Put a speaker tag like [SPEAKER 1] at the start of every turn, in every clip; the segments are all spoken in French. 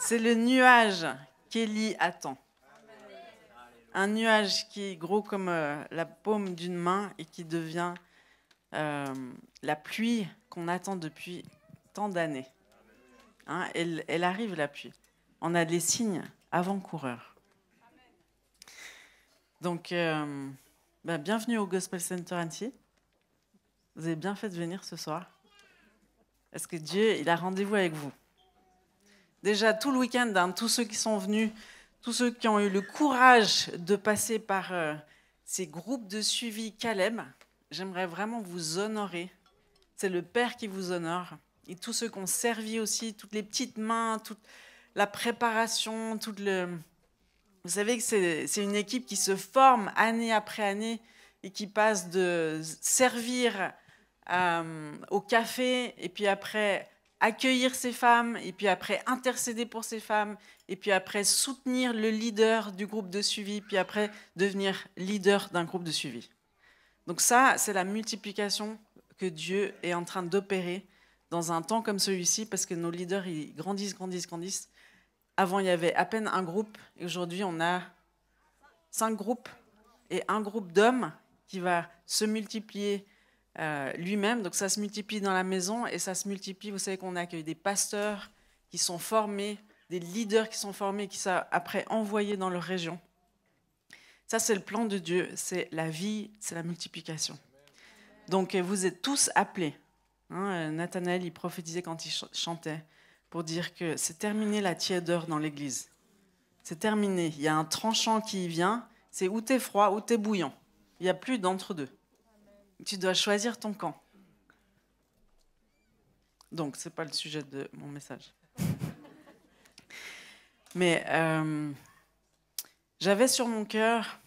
[SPEAKER 1] C'est le nuage qu'Élie attend. Un nuage qui est gros comme la paume d'une main et qui devient la pluie qu'on attend depuis tant d'années. Hein, elle arrive, la pluie. On a des signes avant-coureurs. Donc, bienvenue au Gospel Center Annecy. Vous avez bien fait de venir ce soir. Parce que Dieu, il a rendez-vous avec vous. Déjà, tout le week-end, hein, tous ceux qui sont venus, tous ceux qui ont eu le courage de passer par ces groupes de suivi Caleb, j'aimerais vraiment vous honorer. C'est le Père qui vous honore. Et tous ceux qui ont servi aussi, toutes les petites mains, toute la préparation, tout le... Vous savez que c'est une équipe qui se forme année après année et qui passe de servir au café et puis après accueillir ces femmes et puis après intercéder pour ces femmes et puis après soutenir le leader du groupe de suivi puis après devenir leader d'un groupe de suivi. Donc ça, c'est la multiplication que Dieu est en train d'opérer dans un temps comme celui-ci parce que nos leaders, ils grandissent. Avant, il y avait à peine un groupe et aujourd'hui, on a 5 groupes et un groupe d'hommes qui va se multiplier lui-même. Donc ça se multiplie dans la maison et ça se multiplie. Vous savez qu'on accueille des pasteurs qui sont formés, des leaders qui sont formés, qui sont après envoyés dans leur région. Ça, c'est le plan de Dieu. C'est la vie, c'est la multiplication. Donc vous êtes tous appelés. Hein, Nathanaël, il prophétisait quand il chantait pour dire que c'est terminé la tiédeur dans l'église. C'est terminé. Il y a un tranchant qui vient. C'est ou t'es froid ou t'es bouillant. Il n'y a plus d'entre-deux. Tu dois choisir ton camp. Donc, ce n'est pas le sujet de mon message. Mais j'avais sur mon cœur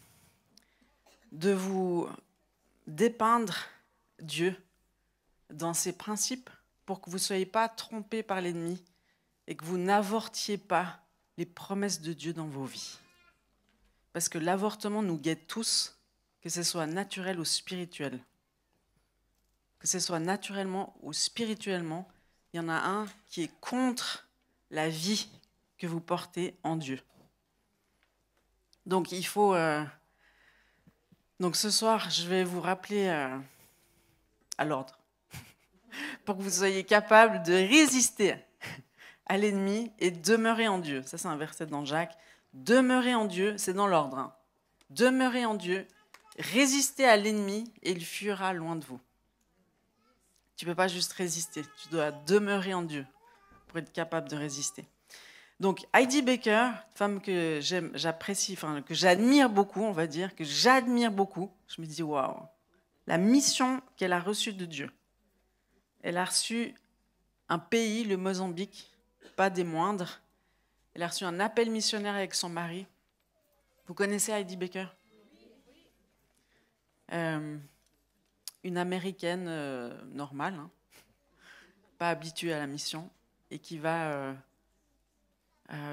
[SPEAKER 1] de vous dépeindre Dieu dans ses principes pour que vous ne soyez pas trompés par l'ennemi et que vous n'avortiez pas les promesses de Dieu dans vos vies. Parce que l'avortement nous guette tous, que ce soit naturel ou spirituel. Que ce soit naturellement ou spirituellement, il y en a un qui est contre la vie que vous portez en Dieu. Donc il faut... Donc ce soir, je vais vous rappeler à l'ordre pour que vous soyez capables de résister à l'ennemi et demeurer en Dieu. Ça, c'est un verset dans Jacques. Demeurer en Dieu, c'est dans l'ordre. Hein. Demeurer en Dieu, résister à l'ennemi et il fuira loin de vous. Tu ne peux pas juste résister, tu dois demeurer en Dieu pour être capable de résister. Donc Heidi Baker, femme que j'apprécie, enfin que j'admire beaucoup, on va dire, que j'admire beaucoup, je me dis waouh, la mission qu'elle a reçue de Dieu. Elle a reçu un pays, le Mozambique, pas des moindres. Elle a reçu un appel missionnaire avec son mari. Vous connaissez Heidi Baker ? Une américaine normale, hein, pas habituée à la mission, et qui va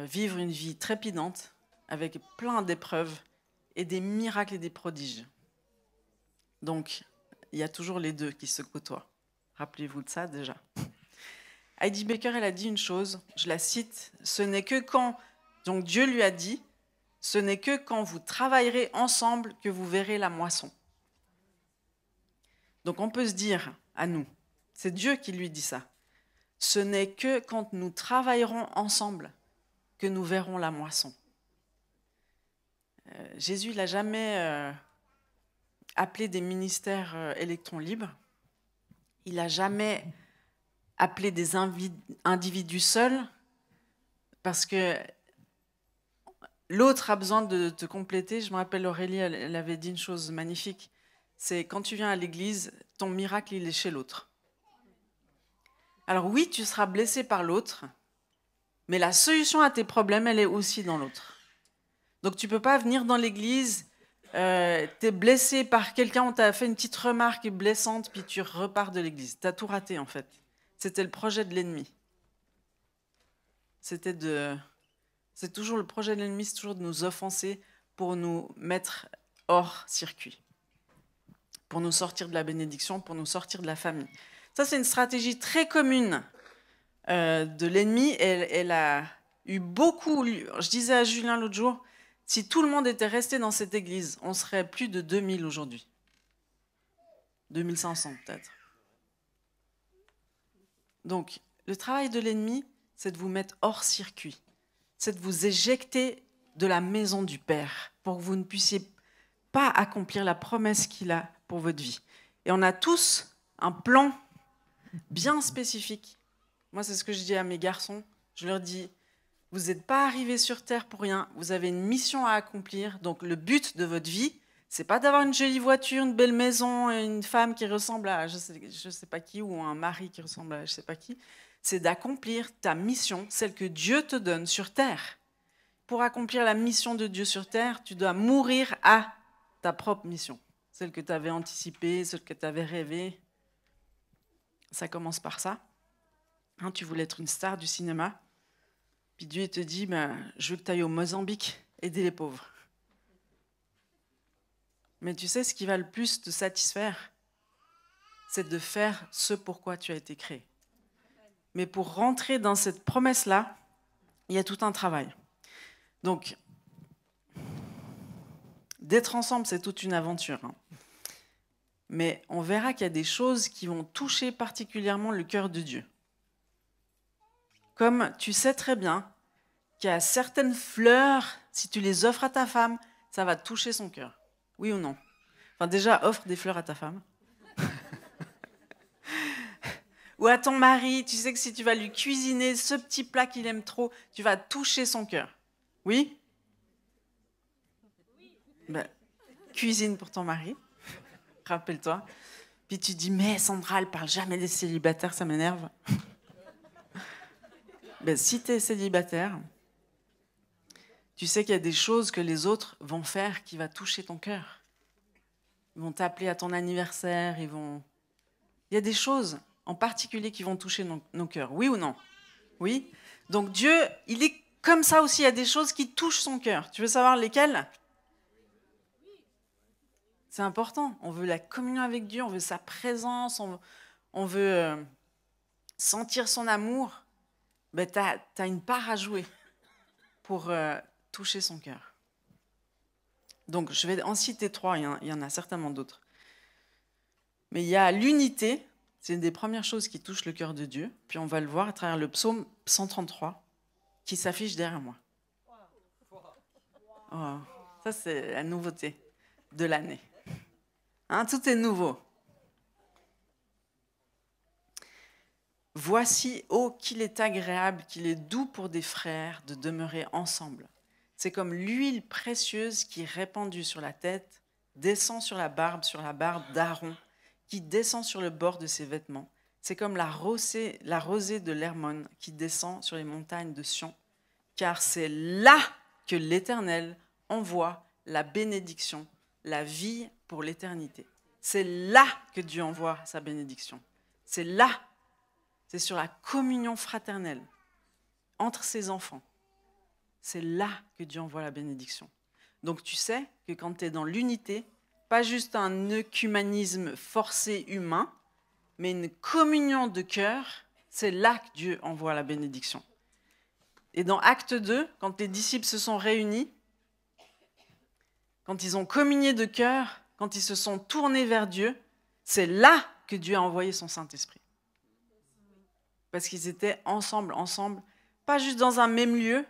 [SPEAKER 1] vivre une vie trépidante avec plein d'épreuves et des miracles et des prodiges. Donc, il y a toujours les deux qui se côtoient. Rappelez-vous de ça déjà. Heidi Baker, elle a dit une chose, je la cite, « Ce n'est que quand, donc Dieu lui a dit, ce n'est que quand vous travaillerez ensemble que vous verrez la moisson. » Donc on peut se dire à nous, c'est Dieu qui lui dit ça, ce n'est que quand nous travaillerons ensemble que nous verrons la moisson. Jésus n'a jamais appelé des ministères électrons libres, il n'a jamais appelé des individus seuls, parce que l'autre a besoin de te compléter. Je me rappelle Aurélie, elle avait dit une chose magnifique, c'est quand tu viens à l'église, ton miracle, il est chez l'autre. Alors oui, tu seras blessé par l'autre, mais la solution à tes problèmes, elle est aussi dans l'autre. Donc tu ne peux pas venir dans l'église, tu es blessé par quelqu'un, on t'a fait une petite remarque blessante, puis tu repars de l'église. Tu as tout raté en fait. C'était le projet de l'ennemi. C'est toujours le projet de l'ennemi, c'est toujours de nous offenser pour nous mettre hors circuit, pour nous sortir de la bénédiction, pour nous sortir de la famille. Ça, c'est une stratégie très commune de l'ennemi. Elle a eu beaucoup... Je disais à Julien l'autre jour, si tout le monde était resté dans cette église, on serait plus de 2000 aujourd'hui. 2500 peut-être. Donc, le travail de l'ennemi, c'est de vous mettre hors circuit. C'est de vous éjecter de la maison du Père pour que vous ne puissiez pas accomplir la promesse qu'il a pour votre vie. Et on a tous un plan bien spécifique. Moi, c'est ce que je dis à mes garçons. Je leur dis, vous n'êtes pas arrivés sur Terre pour rien. Vous avez une mission à accomplir. Donc, le but de votre vie, c'est pas d'avoir une jolie voiture, une belle maison, une femme qui ressemble à je sais pas qui, ou un mari qui ressemble à je sais pas qui. C'est d'accomplir ta mission, celle que Dieu te donne sur Terre. Pour accomplir la mission de Dieu sur Terre, tu dois mourir à ta propre mission. Celle que tu avais anticipée, celle que tu avais rêvée. Ça commence par ça. Hein, tu voulais être une star du cinéma. Puis Dieu te dit, je veux que tu ailles au Mozambique aider les pauvres. Mais tu sais, ce qui va le plus te satisfaire, c'est de faire ce pourquoi tu as été créé. Mais pour rentrer dans cette promesse-là, il y a tout un travail. Donc, d'être ensemble, c'est toute une aventure. Hein. Mais on verra qu'il y a des choses qui vont toucher particulièrement le cœur de Dieu. Comme tu sais très bien qu'il y a certaines fleurs, si tu les offres à ta femme, ça va toucher son cœur. Oui ou non? Enfin, déjà, offre des fleurs à ta femme. Ou à ton mari, tu sais que si tu vas lui cuisiner ce petit plat qu'il aime trop, tu vas toucher son cœur. Oui? Cuisine pour ton mari, rappelle-toi. Puis tu dis, mais Sandra, elle parle jamais des célibataires, ça m'énerve. Si tu es célibataire, tu sais qu'il y a des choses que les autres vont faire qui vont toucher ton cœur. Ils vont t'appeler à ton anniversaire, il y a des choses en particulier qui vont toucher nos cœurs. Oui ou non? Oui. Donc Dieu, il est comme ça aussi, il y a des choses qui touchent son cœur. Tu veux savoir lesquelles? C'est important. On veut la communion avec Dieu, on veut sa présence, on veut sentir son amour. Tu as une part à jouer pour toucher son cœur. Donc, je vais en citer 3, il y en a certainement d'autres. Mais il y a l'unité, c'est une des premières choses qui touche le cœur de Dieu. Puis on va le voir à travers le psaume 133 qui s'affiche derrière moi. Oh, ça, c'est la nouveauté de l'année. Hein, tout est nouveau. Voici, oh, qu'il est agréable, qu'il est doux pour des frères de demeurer ensemble. C'est comme l'huile précieuse qui est répandue sur la tête, descend sur la barbe d'Aaron, qui descend sur le bord de ses vêtements. C'est comme la rosée de l'Hermon qui descend sur les montagnes de Sion, car c'est là que l'Éternel envoie la bénédiction, la vie pour l'éternité. C'est là que Dieu envoie sa bénédiction. C'est là, c'est sur la communion fraternelle entre ses enfants. C'est là que Dieu envoie la bénédiction. Donc tu sais que quand tu es dans l'unité, pas juste un œcuménisme forcé humain, mais une communion de cœur, c'est là que Dieu envoie la bénédiction. Et dans Acte 2, quand les disciples se sont réunis, quand ils ont communié de cœur, quand ils se sont tournés vers Dieu, c'est là que Dieu a envoyé son Saint-Esprit. Parce qu'ils étaient ensemble, pas juste dans un même lieu,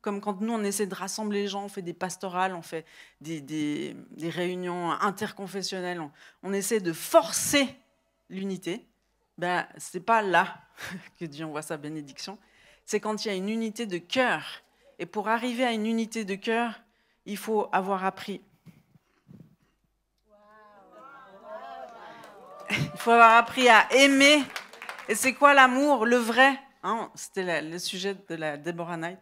[SPEAKER 1] comme quand nous, on essaie de rassembler les gens, on fait des pastorales, on fait des réunions interconfessionnelles, on essaie de forcer l'unité. Ce n'est pas là que Dieu envoie sa bénédiction, c'est quand il y a une unité de cœur. Et pour arriver à une unité de cœur, il faut avoir appris. Il faut avoir appris à aimer. Et c'est quoi l'amour, le vrai? C'était le sujet de la Deborah Knight.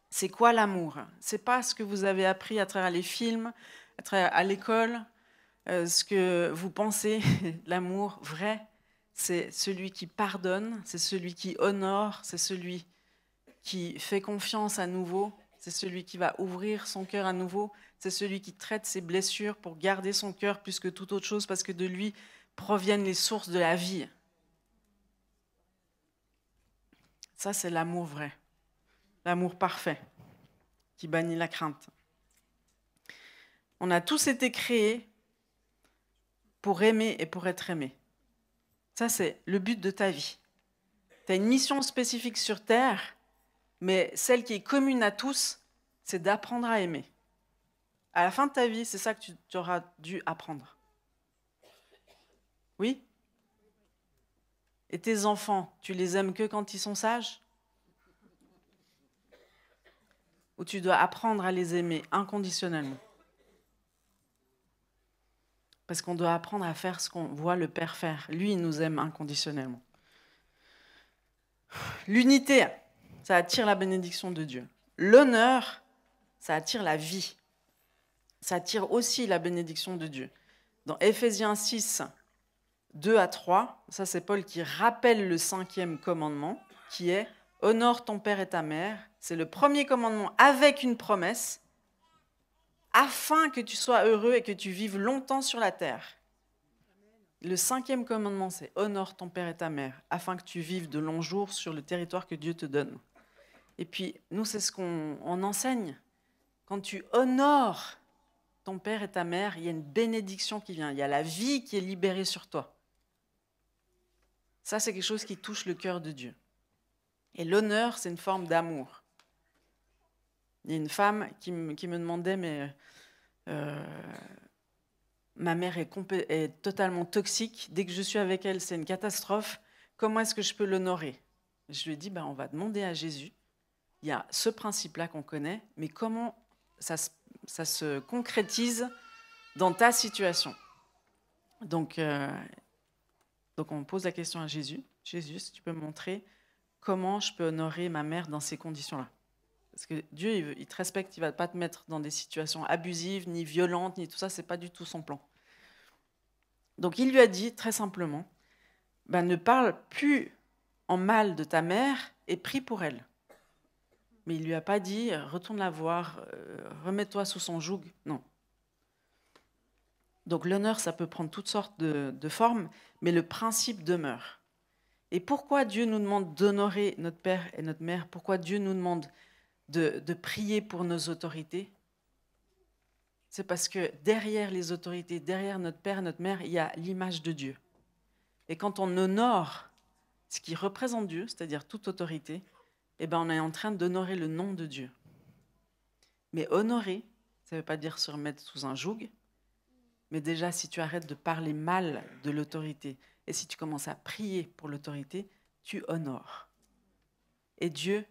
[SPEAKER 1] C'est quoi l'amour? C'est pas ce que vous avez appris à travers les films, à l'école, ce que vous pensez. L'amour vrai, c'est celui qui pardonne, c'est celui qui honore, c'est celui qui fait confiance à nouveau, c'est celui qui va ouvrir son cœur à nouveau, c'est celui qui traite ses blessures pour garder son cœur plus que toute autre chose, parce que de lui proviennent les sources de la vie. Ça, c'est l'amour vrai. l'amour parfait, qui bannit la crainte. On a tous été créés pour aimer et pour être aimés. Ça, c'est le but de ta vie. Tu as une mission spécifique sur Terre, mais celle qui est commune à tous, c'est d'apprendre à aimer. À la fin de ta vie, c'est ça que tu auras dû apprendre. Oui ? Et tes enfants, tu les aimes que quand ils sont sages ? Ou tu dois apprendre à les aimer inconditionnellement ? Parce qu'on doit apprendre à faire ce qu'on voit le Père faire. Lui, il nous aime inconditionnellement. L'unité, ça attire la bénédiction de Dieu. L'honneur, ça attire la vie. Ça attire aussi la bénédiction de Dieu. Dans Éphésiens 6, 2 à 3, ça c'est Paul qui rappelle le 5e commandement, qui est « Honore ton père et ta mère ». C'est le premier commandement avec une promesse, afin que tu sois heureux et que tu vives longtemps sur la terre. Le 5e commandement, c'est « Honore ton père et ta mère », afin que tu vives de longs jours sur le territoire que Dieu te donne. Et puis, nous, c'est ce qu'on enseigne. Quand tu honores ton père et ta mère, il y a une bénédiction qui vient. Il y a la vie qui est libérée sur toi. Ça, c'est quelque chose qui touche le cœur de Dieu. Et l'honneur, c'est une forme d'amour. Il y a une femme qui me demandait, mais ma mère est totalement toxique. Dès que je suis avec elle, c'est une catastrophe. Comment est-ce que je peux l'honorer ? Je lui ai dit, on va demander à Jésus. Il y a ce principe-là qu'on connaît, mais comment ça se concrétise dans ta situation ? Donc, on pose la question à Jésus. Jésus, si tu peux me montrer comment je peux honorer ma mère dans ces conditions-là ? Parce que Dieu, il te respecte, il ne va pas te mettre dans des situations abusives, ni violentes, ni tout ça, ce n'est pas du tout son plan. Donc il lui a dit très simplement, ne parle plus en mal de ta mère et prie pour elle. Mais il ne lui a pas dit, retourne la voir, remets-toi sous son joug, non. Donc l'honneur, ça peut prendre toutes sortes de formes, mais le principe demeure. Et pourquoi Dieu nous demande d'honorer notre père et notre mère ? Pourquoi Dieu nous demande de prier pour nos autorités ? C'est parce que derrière les autorités, derrière notre père et notre mère, il y a l'image de Dieu. Et quand on honore ce qui représente Dieu, c'est-à-dire toute autorité, on est en train d'honorer le nom de Dieu. Mais honorer, ça ne veut pas dire se remettre sous un joug, mais déjà si tu arrêtes de parler mal de l'autorité et si tu commences à prier pour l'autorité, tu honores. Et Dieu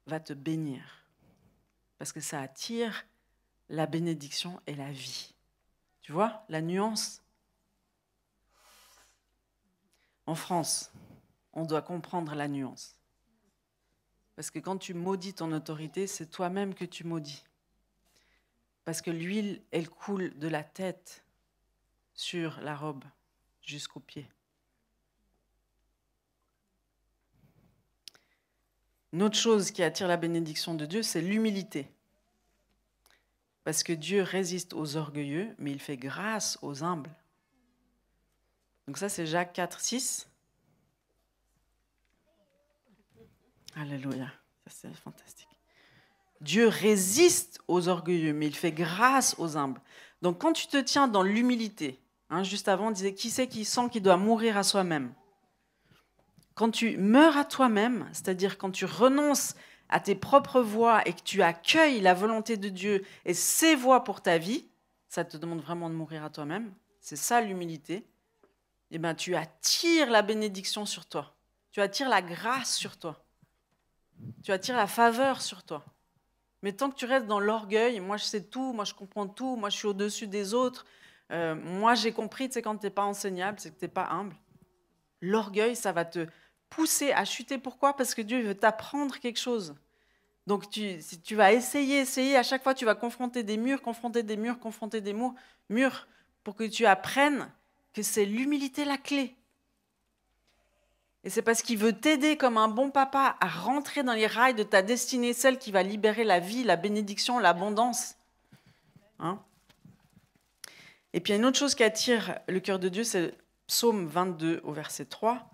[SPEAKER 1] va te bénir, parce que ça attire la bénédiction et la vie. Tu vois la nuance ? En France, on doit comprendre la nuance. Parce que quand tu maudis ton autorité, c'est toi-même que tu maudis. Parce que l'huile, elle coule de la tête sur la robe jusqu'aux pieds. Une autre chose qui attire la bénédiction de Dieu, c'est l'humilité. Parce que Dieu résiste aux orgueilleux, mais il fait grâce aux humbles. Donc ça, c'est Jacques 4, 6. Alléluia, ça c'est fantastique. Dieu résiste aux orgueilleux, mais il fait grâce aux humbles. Donc quand tu te tiens dans l'humilité, juste avant on disait, qui c'est qui sent qu'il doit mourir à soi-même ? Quand tu meurs à toi-même, c'est-à-dire quand tu renonces à tes propres voies et que tu accueilles la volonté de Dieu et ses voies pour ta vie, ça te demande vraiment de mourir à toi-même, c'est ça l'humilité, tu attires la bénédiction sur toi, tu attires la grâce sur toi, tu attires la faveur sur toi. Mais tant que tu restes dans l'orgueil, moi je sais tout, moi je comprends tout, moi je suis au-dessus des autres, moi j'ai compris, quand tu n'es pas enseignable, c'est que tu n'es pas humble. L'orgueil, ça va te pousser à chuter. Pourquoi ? Parce que Dieu veut t'apprendre quelque chose. Donc tu vas essayer, à chaque fois tu vas confronter des murs, murs, pour que tu apprennes que c'est l'humilité la clé. Et c'est parce qu'il veut t'aider comme un bon papa à rentrer dans les rails de ta destinée, celle qui va libérer la vie, la bénédiction, l'abondance. Et puis il y a une autre chose qui attire le cœur de Dieu, c'est Psaume 22 au verset 3,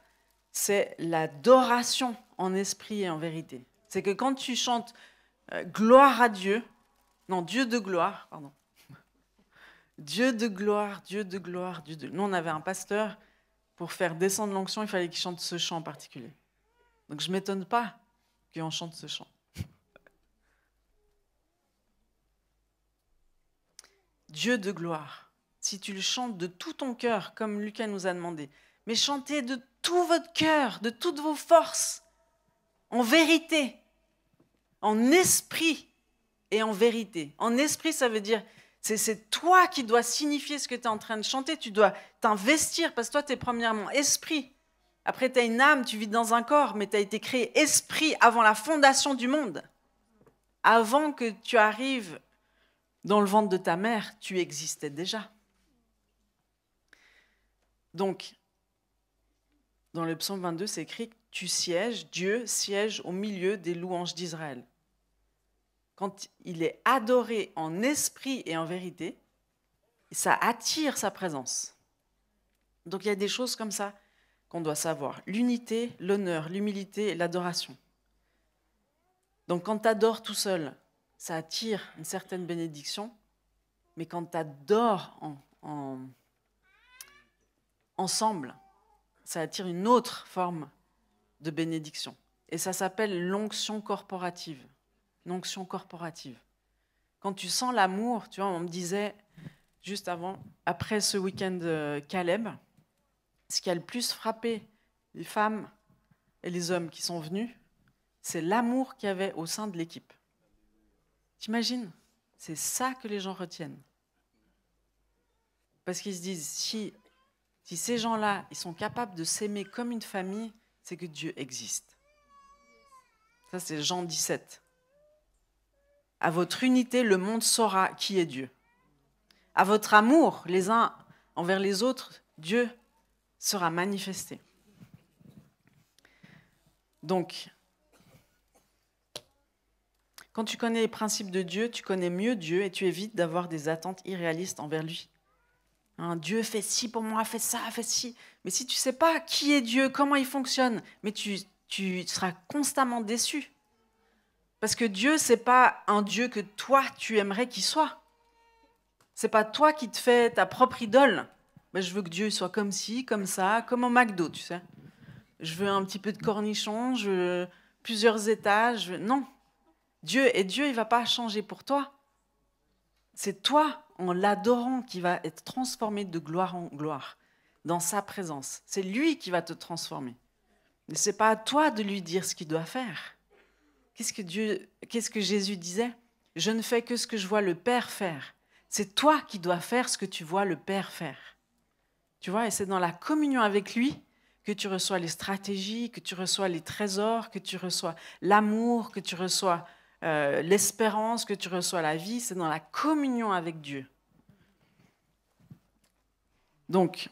[SPEAKER 1] c'est l'adoration en esprit et en vérité. C'est que quand tu chantes gloire à Dieu, non, Dieu de gloire, pardon. Dieu de gloire, Dieu de gloire, Dieu de... Nous, on avait un pasteur, pour faire descendre l'onction, il fallait qu'il chante ce chant en particulier. Donc je ne m'étonne pas qu'on chante ce chant. Dieu de gloire, si tu le chantes de tout ton cœur, comme Lucas nous a demandé, mais chantez de tout votre cœur, de toutes vos forces, en vérité, en esprit et en vérité. En esprit, ça veut dire, c'est toi qui dois signifier ce que tu es en train de chanter, tu dois t'investir, parce que toi, tu es premièrement esprit. Après, tu as une âme, tu vis dans un corps, mais tu as été créé esprit avant la fondation du monde. Avant que tu arrives dans le ventre de ta mère, tu existais déjà. Donc, dans le psaume 22, c'est écrit « Tu sièges, Dieu siège au milieu des louanges d'Israël ». Quand il est adoré en esprit et en vérité, ça attire sa présence. Donc il y a des choses comme ça qu'on doit savoir. L'unité, l'honneur, l'humilité et l'adoration. Donc quand tu adores tout seul, ça attire une certaine bénédiction, mais quand tu adores ensemble, ça attire une autre forme de bénédiction. Et ça s'appelle l'onction corporative. L'onction corporative. Quand tu sens l'amour, tu vois, on me disait juste avant, après ce week-end Caleb, ce qui a le plus frappé les femmes et les hommes qui sont venus, c'est l'amour qu'il y avait au sein de l'équipe. T'imagines? C'est ça que les gens retiennent. Parce qu'ils se disent, si ces gens-là, ils sont capables de s'aimer comme une famille, c'est que Dieu existe. Ça, c'est Jean 17. À votre unité, le monde saura qui est Dieu. À votre amour, les uns envers les autres, Dieu sera manifesté. Donc, quand tu connais les principes de Dieu, tu connais mieux Dieu et tu évites d'avoir des attentes irréalistes envers lui. Hein, Dieu fait ci pour moi, fait ça, fait ci. Mais si tu ne sais pas qui est Dieu, comment il fonctionne, mais tu seras constamment déçu. Parce que Dieu, ce n'est pas un Dieu que toi, tu aimerais qu'il soit. Ce n'est pas toi qui te fais ta propre idole. Ben, je veux que Dieu soit comme ci, comme ça, comme au McDo, tu sais. Je veux un petit peu de cornichons, je veux plusieurs étages. Non. Dieu, il ne va pas changer pour toi. C'est toi, en l'adorant, qui va être transformé de gloire en gloire, dans sa présence. C'est lui qui va te transformer. Mais ce n'est pas à toi de lui dire ce qu'il doit faire. Qu'est-ce que Jésus disait? Je ne fais que ce que je vois le Père faire. C'est toi qui dois faire ce que tu vois le Père faire. Tu vois, et c'est dans la communion avec lui que tu reçois les stratégies, que tu reçois les trésors, que tu reçois l'amour, que tu reçois l'espérance, que tu reçois la vie. C'est dans la communion avec Dieu. Donc,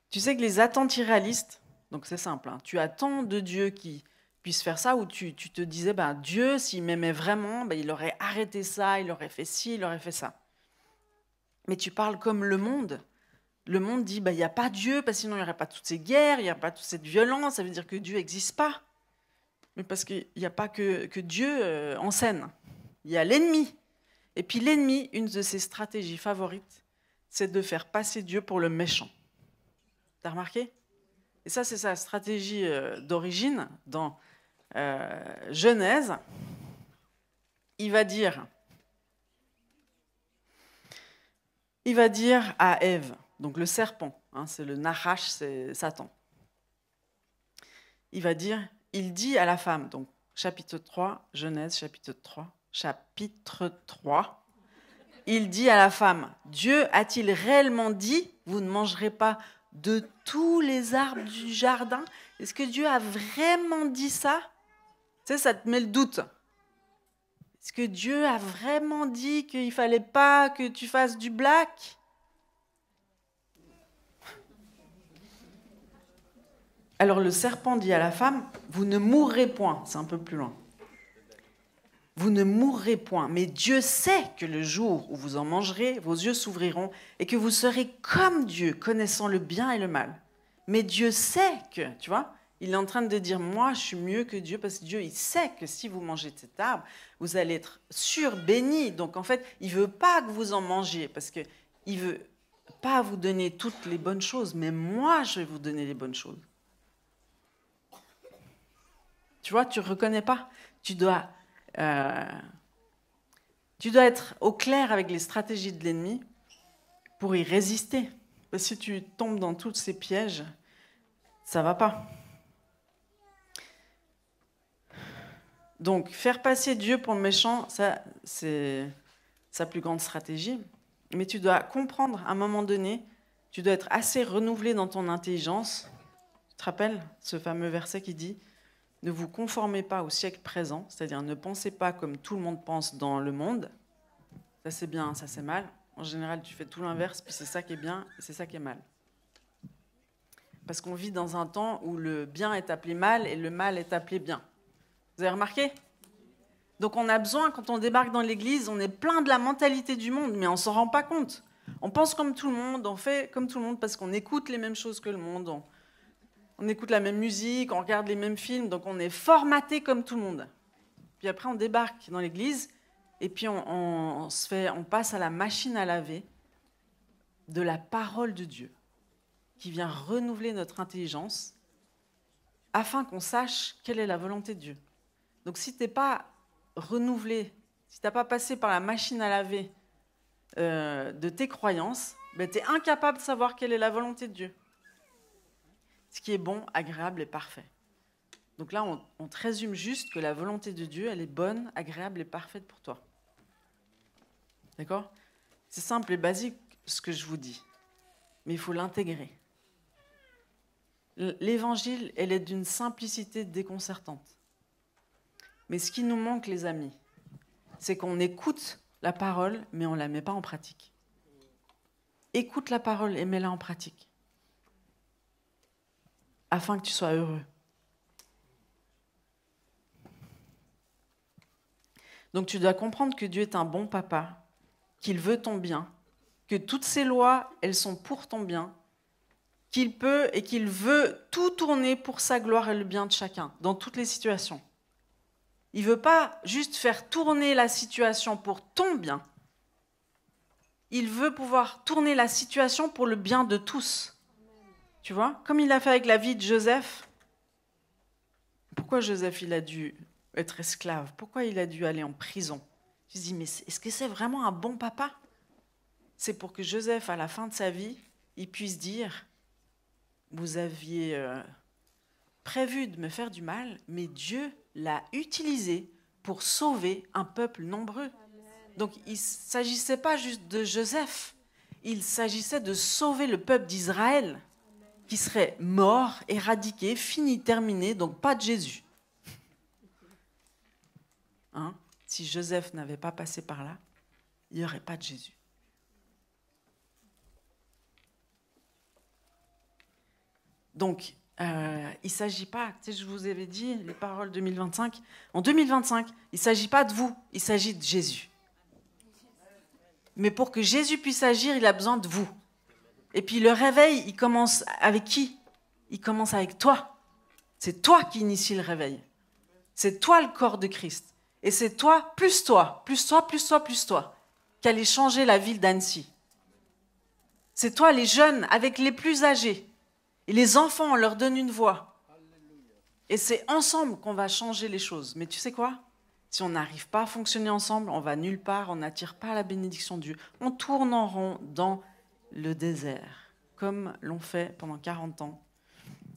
[SPEAKER 1] tu sais que les attentes irréalistes, donc c'est simple, hein, tu attends de Dieu qui puisse faire ça, ou tu te disais, ben, Dieu, s'il m'aimait vraiment, ben, il aurait arrêté ça, il aurait fait ci, il aurait fait ça. Mais tu parles comme le monde. Le monde dit, ben, il n'y a pas Dieu, parce que sinon il n'y aurait pas toutes ces guerres, il n'y a pas toute cette violence, ça veut dire que Dieu n'existe pas. Mais parce qu'il n'y a pas que Dieu en scène. Il y a l'ennemi. Et puis l'ennemi, une de ses stratégies favorites, c'est de faire passer Dieu pour le méchant. T'as remarqué? Et ça, c'est sa stratégie d'origine. Dans Genèse, il va dire à Ève, donc le serpent, hein, c'est le Nahash, c'est Satan. Il dit à la femme, donc chapitre 3, Genèse, chapitre 3, il dit à la femme, Dieu a-t-il réellement dit, vous ne mangerez pas de tous les arbres du jardin? Est-ce que Dieu a vraiment dit ça? Tu sais, ça te met le doute. Est-ce que Dieu a vraiment dit qu'il ne fallait pas que tu fasses du black? Alors le serpent dit à la femme, vous ne mourrez point. C'est un peu plus loin. Vous ne mourrez point, mais Dieu sait que le jour où vous en mangerez, vos yeux s'ouvriront et que vous serez comme Dieu, connaissant le bien et le mal. Mais Dieu sait que, tu vois, Il est en train de dire, moi, je suis mieux que Dieu, parce que Dieu, il sait que si vous mangez de cet arbre, vous allez être bénis. Donc, en fait, il ne veut pas que vous en mangiez, parce qu'il ne veut pas vous donner toutes les bonnes choses, mais moi, je vais vous donner les bonnes choses. Tu vois, tu ne reconnais pas. Tu dois être au clair avec les stratégies de l'ennemi pour y résister. Parce que si tu tombes dans tous ces pièges, ça ne va pas. Donc, faire passer Dieu pour le méchant, ça, c'est sa plus grande stratégie. Mais tu dois comprendre, à un moment donné, tu dois être assez renouvelé dans ton intelligence. Tu te rappelles ce fameux verset qui dit « Ne vous conformez pas au siècle présent », c'est-à-dire ne pensez pas comme tout le monde pense dans le monde. Ça, c'est bien, ça, c'est mal. En général, tu fais tout l'inverse, puis c'est ça qui est bien et c'est ça qui est mal. Parce qu'on vit dans un temps où le bien est appelé mal et le mal est appelé bien. Vous avez remarqué ? Donc on a besoin, quand on débarque dans l'église, on est plein de la mentalité du monde, mais on ne s'en rend pas compte. On pense comme tout le monde, on fait comme tout le monde parce qu'on écoute les mêmes choses que le monde, on écoute la même musique, on regarde les mêmes films, donc on est formaté comme tout le monde. Puis après on débarque dans l'église et puis on passe à la machine à laver de la parole de Dieu qui vient renouveler notre intelligence afin qu'on sache quelle est la volonté de Dieu. Donc si tu n'es pas renouvelé, si tu n'as pas passé par la machine à laver de tes croyances, ben tu es incapable de savoir quelle est la volonté de Dieu. Ce qui est bon, agréable et parfait. Donc là, on te résume juste que la volonté de Dieu, elle est bonne, agréable et parfaite pour toi. D'accord ? C'est simple et basique ce que je vous dis, mais il faut l'intégrer. L'évangile, elle est d'une simplicité déconcertante. Mais ce qui nous manque, les amis, c'est qu'on écoute la parole, mais on ne la met pas en pratique. Écoute la parole et mets-la en pratique, afin que tu sois heureux. Donc tu dois comprendre que Dieu est un bon papa, qu'il veut ton bien, que toutes ses lois, elles sont pour ton bien, qu'il peut et qu'il veut tout tourner pour sa gloire et le bien de chacun, dans toutes les situations. Il ne veut pas juste faire tourner la situation pour ton bien. Il veut pouvoir tourner la situation pour le bien de tous. Tu vois ? Comme il a fait avec la vie de Joseph. Pourquoi Joseph, il a dû être esclave ? Pourquoi il a dû aller en prison ? Je me dis, mais est-ce que c'est vraiment un bon papa ? C'est pour que Joseph, à la fin de sa vie, il puisse dire, vous aviez prévu de me faire du mal, mais Dieu l'a utilisé pour sauver un peuple nombreux. Donc il ne s'agissait pas juste de Joseph, il s'agissait de sauver le peuple d'Israël, qui serait mort, éradiqué, fini, terminé, donc pas de Jésus. Hein ? Si Joseph n'avait pas passé par là, il n'y aurait pas de Jésus. Donc, il ne s'agit pas, tu sais, je vous avais dit, les paroles 2025, en 2025, il ne s'agit pas de vous, il s'agit de Jésus. Mais pour que Jésus puisse agir, il a besoin de vous. Et puis le réveil, il commence avec qui ? Il commence avec toi. C'est toi qui initie le réveil. C'est toi le corps de Christ. Et c'est toi, plus toi, plus toi, plus toi, plus toi, qui allez changer la ville d'Annecy. C'est toi les jeunes avec les plus âgés. Et les enfants, on leur donne une voix. Et c'est ensemble qu'on va changer les choses. Mais tu sais quoi ? Si on n'arrive pas à fonctionner ensemble, on va nulle part, on n'attire pas la bénédiction de Dieu. On tourne en rond dans le désert, comme l'ont fait pendant 40 ans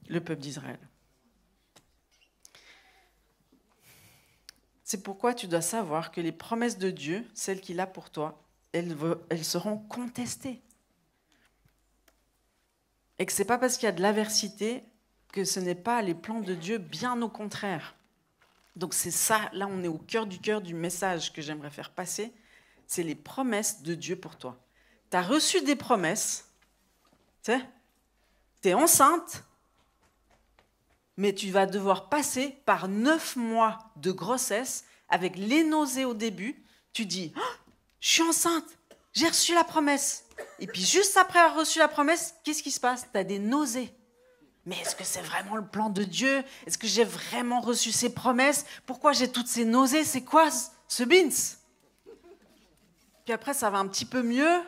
[SPEAKER 1] le peuple d'Israël. C'est pourquoi tu dois savoir que les promesses de Dieu, celles qu'il a pour toi, elles seront contestées. Et que ce n'est pas parce qu'il y a de l'adversité que ce n'est pas les plans de Dieu, bien au contraire. Donc c'est ça, là on est au cœur du message que j'aimerais faire passer, c'est les promesses de Dieu pour toi. Tu as reçu des promesses, tu sais, tu es enceinte, mais tu vas devoir passer par 9 mois de grossesse avec les nausées au début. Tu dis, oh, je suis enceinte, j'ai reçu la promesse. Et puis juste après avoir reçu la promesse, qu'est-ce qui se passe ? Tu as des nausées. Mais est-ce que c'est vraiment le plan de Dieu? Est-ce que j'ai vraiment reçu ses promesses? Pourquoi j'ai toutes ces nausées? C'est quoi ce bins? Puis après, ça va un petit peu mieux.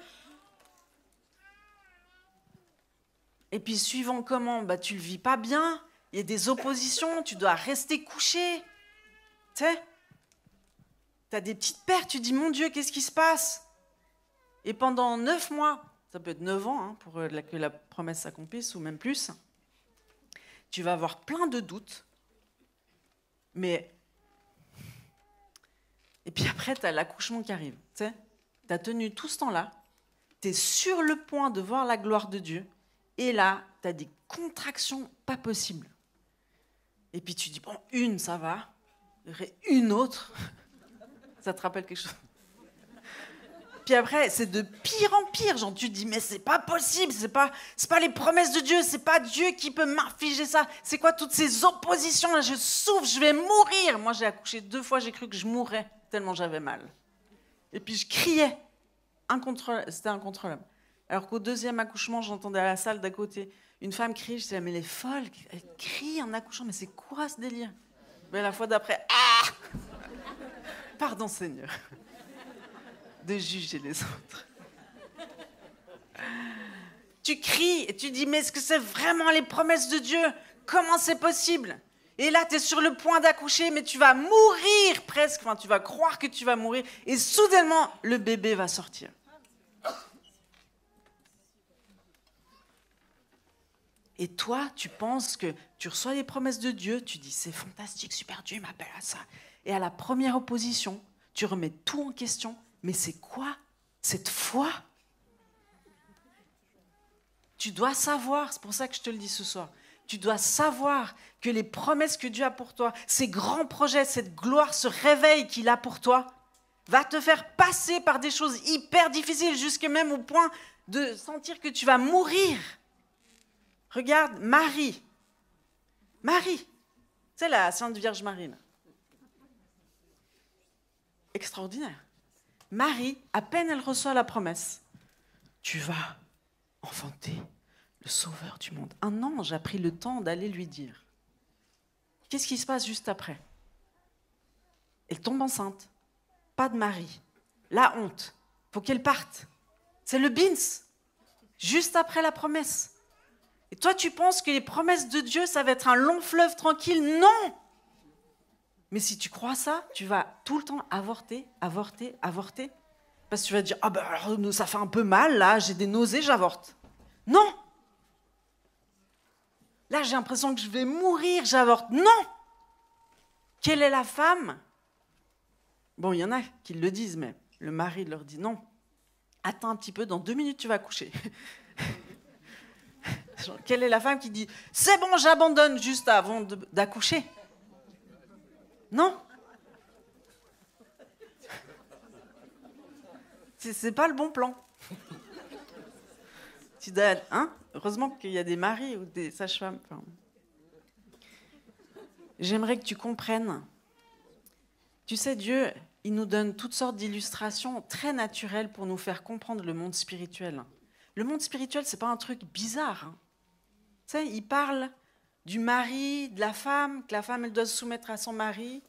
[SPEAKER 1] Et puis, suivant comment, tu le vis pas bien. Il y a des oppositions, tu dois rester couché. Tu sais, tu as des petites pertes, tu dis, mon Dieu, qu'est-ce qui se passe? Et pendant 9 mois, ça peut être 9 ans pour que la promesse s'accomplisse, ou même plus, tu vas avoir plein de doutes. Mais... Et puis après, tu as l'accouchement qui arrive. Tu as tenu tout ce temps-là, tu es sur le point de voir la gloire de Dieu, et là, tu as des contractions pas possibles. Et puis tu dis, bon, une, ça va. Une autre. Ça te rappelle quelque chose? Puis après, c'est de pire en pire. Genre, tu te dis, mais c'est pas possible, c'est pas les promesses de Dieu, c'est pas Dieu qui peut m'infliger ça. C'est quoi toutes ces oppositions là? Je souffre, je vais mourir. Moi, j'ai accouché 2 fois, j'ai cru que je mourrais tellement j'avais mal. Et puis je criais. C'était incontrôlable. Alors qu'au 2e accouchement, j'entendais à la salle d'à côté une femme crier. Je disais, mais elle est folle, elle crie en accouchant, mais c'est quoi ce délire? Mais la fois d'après, ah! Pardon Seigneur de juger les autres. Tu cries et tu dis, mais est-ce que c'est vraiment les promesses de Dieu? Comment c'est possible? Et là, tu es sur le point d'accoucher, mais tu vas mourir presque. Enfin, tu vas croire que tu vas mourir. Et soudainement, le bébé va sortir. Et toi, tu penses que tu reçois les promesses de Dieu, tu dis, c'est fantastique, super, Dieu m'appelle à ça. Et à la première opposition, tu remets tout en question. Mais c'est quoi cette foi? Tu dois savoir, c'est pour ça que je te le dis ce soir, tu dois savoir que les promesses que Dieu a pour toi, ces grands projets, cette gloire, ce réveil qu'il a pour toi, va te faire passer par des choses hyper difficiles, jusqu'à même au point de sentir que tu vas mourir. Regarde, Marie, c'est la Sainte Vierge Marie, là. Extraordinaire. Marie, à peine elle reçoit la promesse, tu vas enfanter le Sauveur du monde. Un ange a pris le temps d'aller lui dire. Qu'est-ce qui se passe juste après? Elle tombe enceinte. Pas de mari. La honte. Faut qu'elle parte. C'est le bins. Juste après la promesse. Et toi, tu penses que les promesses de Dieu, ça va être un long fleuve tranquille? Non! Mais si tu crois ça, tu vas tout le temps avorter. Parce que tu vas te dire, ah ben alors, ça fait un peu mal, là, j'ai des nausées, j'avorte. Non! Là, j'ai l'impression que je vais mourir, j'avorte. Non! Quelle est la femme? Bon, il y en a qui le disent, mais le mari leur dit non. Attends un petit peu, dans 2 minutes, tu vas coucher. Genre, quelle est la femme qui dit, c'est bon, j'abandonne juste avant d'accoucher? Non. C'est pas le bon plan. Heureusement qu'il y a des maris ou des sages-femmes. Enfin, j'aimerais que tu comprennes. Tu sais, Dieu, il nous donne toutes sortes d'illustrations très naturelles pour nous faire comprendre le monde spirituel. Le monde spirituel, c'est pas un truc bizarre. Tu sais, il parle du mari, de la femme, que la femme, elle doit se soumettre à son mari,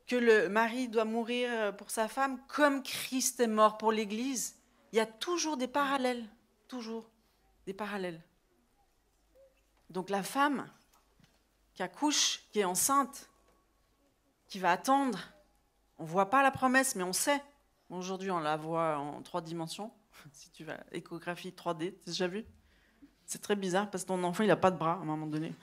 [SPEAKER 1] que le mari doit mourir pour sa femme, comme Christ est mort pour l'Église. Il y a toujours des parallèles, toujours des parallèles. Donc la femme qui accouche, qui est enceinte, qui va attendre, on ne voit pas la promesse, mais on sait. Aujourd'hui, on la voit en 3 dimensions. Si tu vas échographie 3D, tu as déjà vu? C'est très bizarre parce que ton enfant, il n'a pas de bras à un moment donné.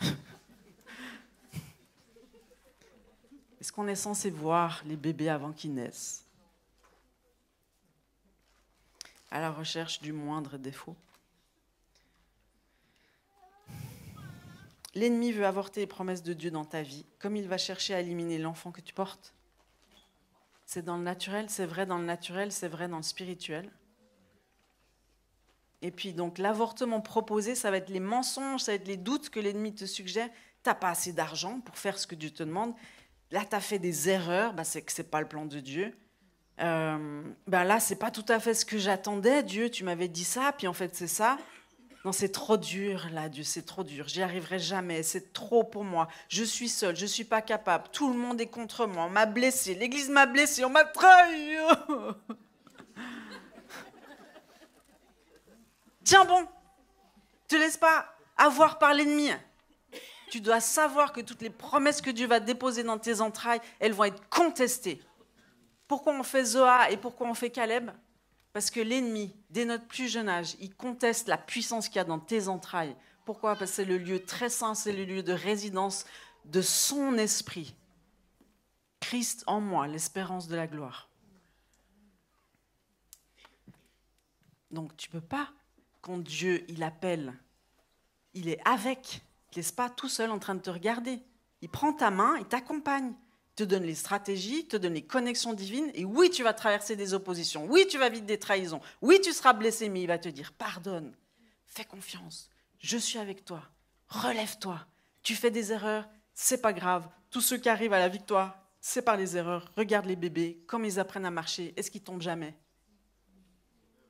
[SPEAKER 1] Est-ce qu'on est censé voir les bébés avant qu'ils naissent? À la recherche du moindre défaut. L'ennemi veut avorter les promesses de Dieu dans ta vie, comme il va chercher à éliminer l'enfant que tu portes. C'est dans le naturel, c'est vrai dans le naturel, c'est vrai dans le spirituel. Et puis donc l'avortement proposé, ça va être les mensonges, ça va être les doutes que l'ennemi te suggère. Tu n'as pas assez d'argent pour faire ce que Dieu te demande. Là, tu as fait des erreurs, c'est que ce n'est pas le plan de Dieu. Là, ce n'est pas tout à fait ce que j'attendais, Dieu, tu m'avais dit ça, puis en fait, c'est ça. Non, c'est trop dur, là, Dieu, c'est trop dur. J'y arriverai jamais, c'est trop pour moi. Je suis seule, je ne suis pas capable. Tout le monde est contre moi, on m'a blessé, l'Église m'a blessé, on m'a trahi. Tiens bon, te laisse pas avoir par l'ennemi. Tu dois savoir que toutes les promesses que Dieu va déposer dans tes entrailles, elles vont être contestées. Pourquoi on fait Zoa et pourquoi on fait Caleb ? Parce que l'ennemi, dès notre plus jeune âge, il conteste la puissance qu'il y a dans tes entrailles. Pourquoi ? Parce que c'est le lieu très saint, c'est le lieu de résidence de son esprit. Christ en moi, l'espérance de la gloire. Donc tu ne peux pas, quand Dieu il appelle, il est avec, il ne te laisse pas tout seul en train de te regarder. Il prend ta main, il t'accompagne. Te donne les stratégies, te donne les connexions divines, et oui, tu vas traverser des oppositions, oui, tu vas vivre des trahisons, oui, tu seras blessé, mais il va te dire, pardonne, fais confiance, je suis avec toi, relève-toi, tu fais des erreurs, c'est pas grave, tous ceux qui arrivent à la victoire, c'est par les erreurs, regarde les bébés, comme ils apprennent à marcher, est-ce qu'ils tombent jamais ?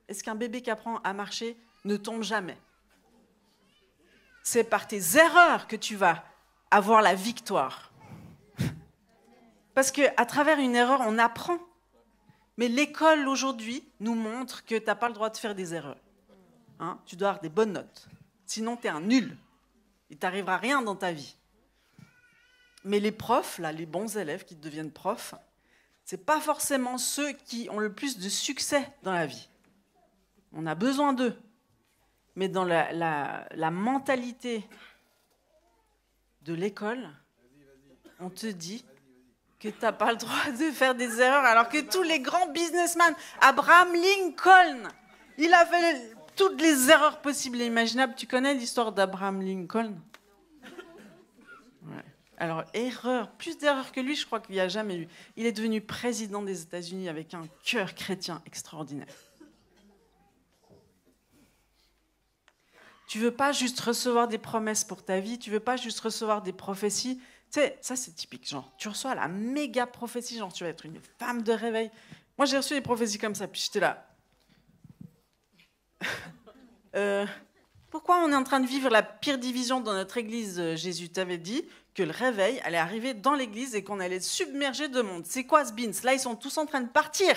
[SPEAKER 1] Est-ce qu'un bébé qui apprend à marcher ne tombe jamais ? C'est par tes erreurs que tu vas avoir la victoire. Parce qu'à travers une erreur, on apprend. Mais l'école, aujourd'hui, nous montre que tu n'as pas le droit de faire des erreurs. Hein ? Tu dois avoir des bonnes notes. Sinon, tu es un nul. Il ne t'arrivera rien dans ta vie. Mais les profs, là, les bons élèves qui deviennent profs, ce n'est pas forcément ceux qui ont le plus de succès dans la vie. On a besoin d'eux. Mais dans la mentalité de l'école, on te dit que tu n'as pas le droit de faire des erreurs, alors que tous les grands businessmen, Abraham Lincoln, il a fait toutes les erreurs possibles et imaginables. Tu connais l'histoire d'Abraham Lincoln ? Ouais. Alors, plus d'erreurs que lui, je crois qu'il n'y a jamais eu. Il est devenu président des États-Unis avec un cœur chrétien extraordinaire. Tu ne veux pas juste recevoir des promesses pour ta vie, tu ne veux pas juste recevoir des prophéties. Tu sais, ça c'est typique, genre, tu reçois la méga prophétie, genre tu vas être une femme de réveil. Moi j'ai reçu des prophéties comme ça, puis j'étais là. Pourquoi on est en train de vivre la pire division dans notre église ? Jésus t'avait dit que le réveil allait arriver dans l'église et qu'on allait submerger de monde. C'est quoi ce beans ? Là ils sont tous en train de partir.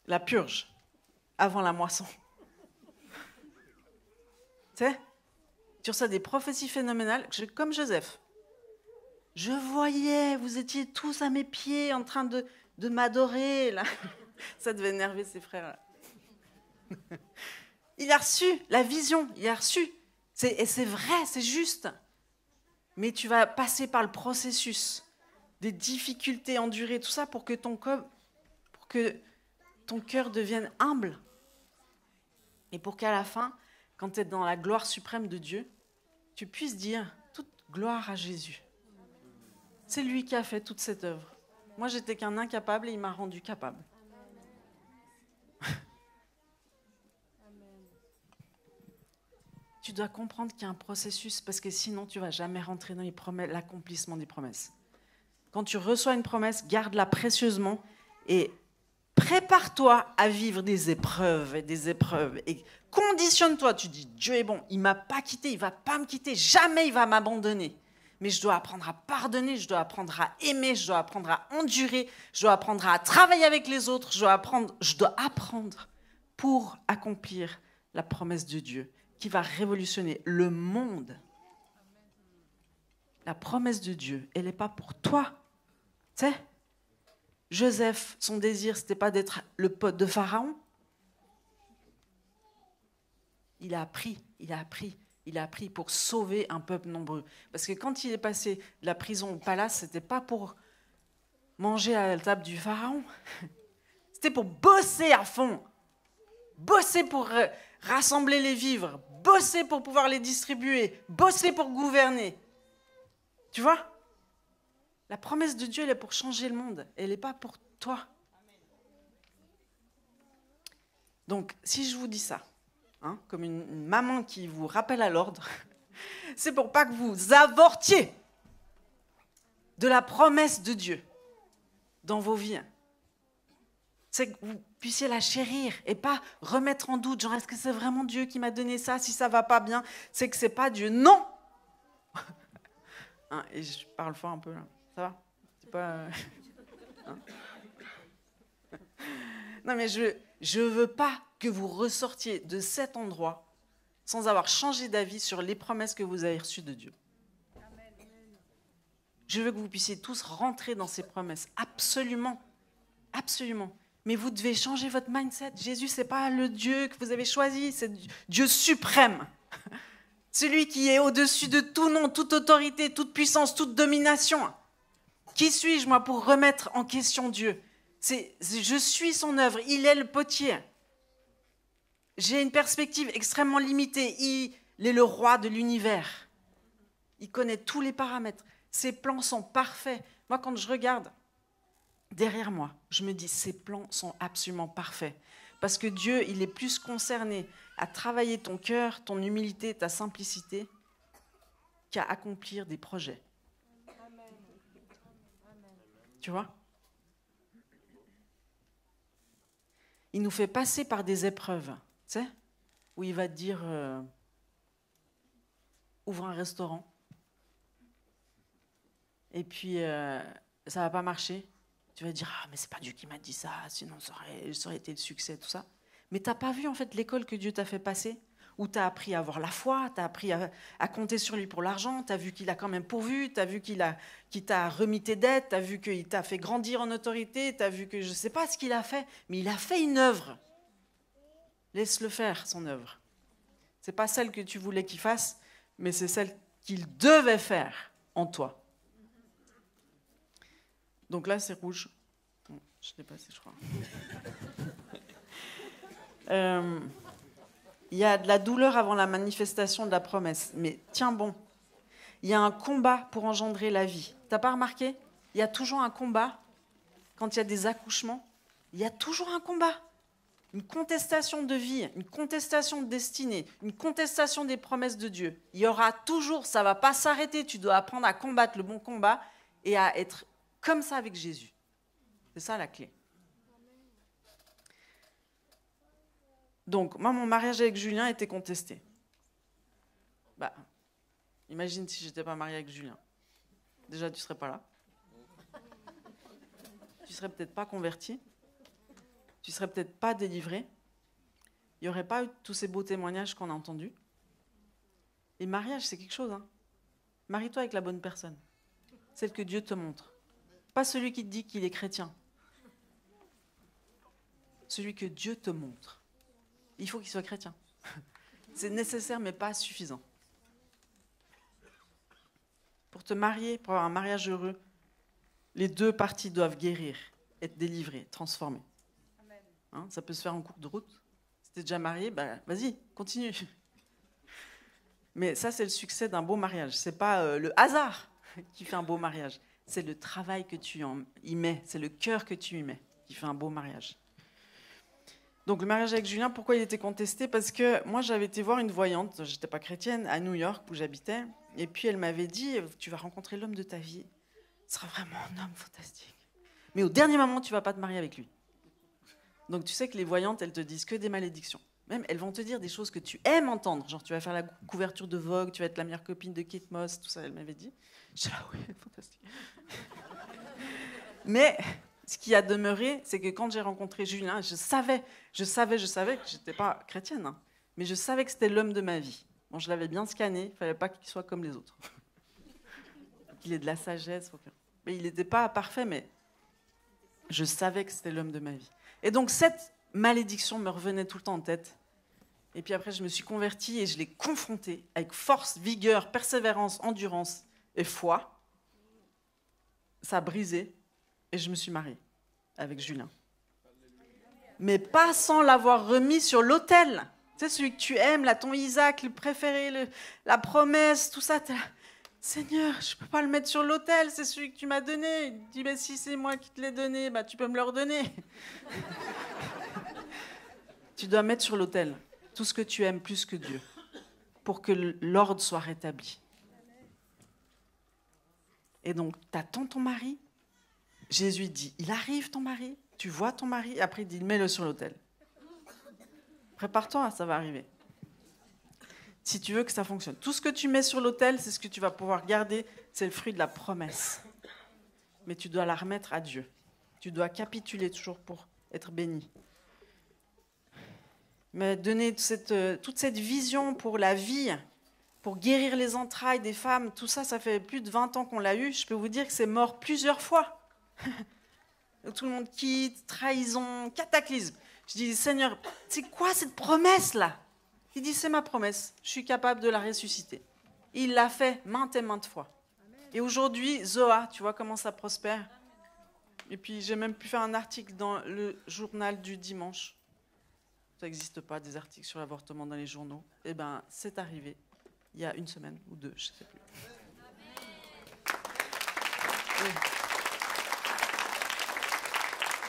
[SPEAKER 1] La purge, avant la moisson. Tu sais, tu reçois des prophéties phénoménales, comme Joseph. Je voyais, vous étiez tous à mes pieds en train de m'adorer. Là. Ça devait énerver ses frères. Là. Il a reçu la vision, il a reçu. Et c'est vrai, c'est juste. Mais tu vas passer par le processus des difficultés endurées, tout ça pour que ton cœur devienne humble. Et pour qu'à la fin, quand tu es dans la gloire suprême de Dieu, tu puisses dire toute gloire à Jésus. C'est lui qui a fait toute cette œuvre. Moi, j'étais qu'un incapable et il m'a rendu capable. Tu dois comprendre qu'il y a un processus parce que sinon, tu ne vas jamais rentrer dans l'accomplissement des promesses. Quand tu reçois une promesse, garde-la précieusement et prépare-toi à vivre des épreuves et des épreuves. Et conditionne-toi. Tu dis, Dieu est bon, il ne m'a pas quitté, il ne va pas me quitter, jamais il va m'abandonner. Mais je dois apprendre à pardonner, je dois apprendre à aimer, je dois apprendre à endurer, je dois apprendre à travailler avec les autres, je dois apprendre pour accomplir la promesse de Dieu qui va révolutionner le monde. La promesse de Dieu, elle n'est pas pour toi. Tu sais ? Joseph, son désir, ce n'était pas d'être le pote de Pharaon. Il a appris pour sauver un peuple nombreux. Parce que quand il est passé de la prison au palace, ce n'était pas pour manger à la table du Pharaon. C'était pour bosser à fond. Bosser pour rassembler les vivres. Bosser pour pouvoir les distribuer. Bosser pour gouverner. Tu vois ? La promesse de Dieu, elle est pour changer le monde. Elle n'est pas pour toi. Donc, si je vous dis ça, hein, comme une maman qui vous rappelle à l'ordre, c'est pour pas que vous avortiez de la promesse de Dieu dans vos vies. C'est que vous puissiez la chérir et pas remettre en doute, genre, est-ce que c'est vraiment Dieu qui m'a donné ça? Si ça va pas bien, c'est que c'est pas Dieu. Non! Hein, et je parle fort un peu, là. Ça va? C'est pas... hein? Non, mais je veux pas que vous ressortiez de cet endroit sans avoir changé d'avis sur les promesses que vous avez reçues de Dieu. Je veux que vous puissiez tous rentrer dans ces promesses. Absolument. Absolument. Mais vous devez changer votre mindset. Jésus, ce n'est pas le Dieu que vous avez choisi, c'est Dieu suprême. Celui qui est au-dessus de tout nom, toute autorité, toute puissance, toute domination. Qui suis-je, moi, pour remettre en question Dieu? Je suis son œuvre, il est le potier. J'ai une perspective extrêmement limitée. Il est le roi de l'univers. Il connaît tous les paramètres. Ses plans sont parfaits. Moi, quand je regarde derrière moi, je me dis, ces plans sont absolument parfaits. Parce que Dieu, il est plus concerné à travailler ton cœur, ton humilité, ta simplicité, qu'à accomplir des projets. Tu vois? Il nous fait passer par des épreuves, tu sais, où il va te dire, ouvre un restaurant, et puis ça va pas marcher. Tu vas dire, ah mais c'est pas Dieu qui m'a dit ça, sinon ça aurait été le succès, tout ça. Mais t'as pas vu en fait l'école que Dieu t'a fait passer, où tu as appris à avoir la foi, tu as appris à compter sur lui pour l'argent, tu as vu qu'il a quand même pourvu, tu as vu qu'il t'a remis tes dettes, tu as vu qu'il t'a fait grandir en autorité, tu as vu que je ne sais pas ce qu'il a fait, mais il a fait une œuvre. Laisse-le faire, son œuvre. Ce n'est pas celle que tu voulais qu'il fasse, mais c'est celle qu'il devait faire en toi. Donc là, c'est rouge. Bon, je l'ai passé, je crois. Il y a de la douleur avant la manifestation de la promesse. Mais tiens bon, il y a un combat pour engendrer la vie. T'as pas remarqué? Il y a toujours un combat. Quand il y a des accouchements, il y a toujours un combat. Une contestation de vie, une contestation de destinée, une contestation des promesses de Dieu. Il y aura toujours, ça ne va pas s'arrêter. Tu dois apprendre à combattre le bon combat et à être comme ça avec Jésus. C'est ça la clé. Donc, moi, mon mariage avec Julien était contesté. Bah, imagine si je n'étais pas mariée avec Julien. Déjà, tu ne serais pas là. Tu ne serais peut-être pas converti. Tu ne serais peut-être pas délivré. Il n'y aurait pas eu tous ces beaux témoignages qu'on a entendus. Et mariage, c'est quelque chose. Hein. Marie-toi avec la bonne personne. Celle que Dieu te montre. Pas celui qui te dit qu'il est chrétien. Celui que Dieu te montre. Il faut qu'il soit chrétien. C'est nécessaire, mais pas suffisant. Pour te marier, pour avoir un mariage heureux, les deux parties doivent guérir, être délivrées, transformées. Hein, ça peut se faire en cours de route. Si tu es déjà marié, bah, vas-y, continue. Mais ça, c'est le succès d'un beau mariage. Ce n'est pas le hasard qui fait un beau mariage. C'est le travail que tu y mets, c'est le cœur que tu y mets qui fait un beau mariage. Donc le mariage avec Julien, pourquoi il était contesté? Parce que moi, j'avais été voir une voyante, je n'étais pas chrétienne, à New York, où j'habitais. Et puis elle m'avait dit, tu vas rencontrer l'homme de ta vie. Ce sera vraiment un homme fantastique. Mais au dernier moment, tu ne vas pas te marier avec lui. Donc tu sais que les voyantes, elles te disent que des malédictions. Même, elles vont te dire des choses que tu aimes entendre. Genre, tu vas faire la couverture de Vogue, tu vas être la meilleure copine de Kate Moss, tout ça, elle m'avait dit. Je dis, ah oui, fantastique. Mais ce qui a demeuré, c'est que quand j'ai rencontré Julien, je savais que je n'étais pas chrétienne, hein, mais je savais que c'était l'homme de ma vie. Bon, je l'avais bien scanné, il ne fallait pas qu'il soit comme les autres. Qu'il ait de la sagesse. Mais il n'était pas parfait, mais je savais que c'était l'homme de ma vie. Et donc cette malédiction me revenait tout le temps en tête. Et puis après, je me suis convertie et je l'ai confrontée avec force, vigueur, persévérance, endurance et foi. Ça a brisé et je me suis mariée avec Julien. Mais pas sans l'avoir remis sur l'autel. Tu sais, celui que tu aimes, là, ton Isaac, le préféré, la promesse, tout ça. Seigneur, je ne peux pas le mettre sur l'autel, c'est celui que tu m'as donné. Il dit, mais si c'est moi qui te l'ai donné, bah, tu peux me le redonner. Tu dois mettre sur l'autel tout ce que tu aimes plus que Dieu, pour que l'ordre soit rétabli. Et donc, t'attends ton mari. Jésus dit, il arrive ton mari. Tu vois ton mari, et après il dit, mets-le sur l'autel. Prépare-toi, ça va arriver. Si tu veux que ça fonctionne. Tout ce que tu mets sur l'autel, c'est ce que tu vas pouvoir garder, c'est le fruit de la promesse. Mais tu dois la remettre à Dieu. Tu dois capituler toujours pour être béni. Mais donner toute cette vision pour la vie, pour guérir les entrailles des femmes, tout ça, ça fait plus de 20 ans qu'on l'a eu. Je peux vous dire que c'est mort plusieurs fois. Tout le monde quitte, trahison, cataclysme. Je dis, Seigneur, c'est quoi cette promesse-là? Il dit, c'est ma promesse, je suis capable de la ressusciter. Il l'a fait maintes et maintes fois. Et aujourd'hui, Zoa, tu vois comment ça prospère. Et puis, j'ai même pu faire un article dans le journal du dimanche. Ça n'existe pas, des articles sur l'avortement dans les journaux. Eh bien, c'est arrivé il y a 1 semaine ou 2, je ne sais plus.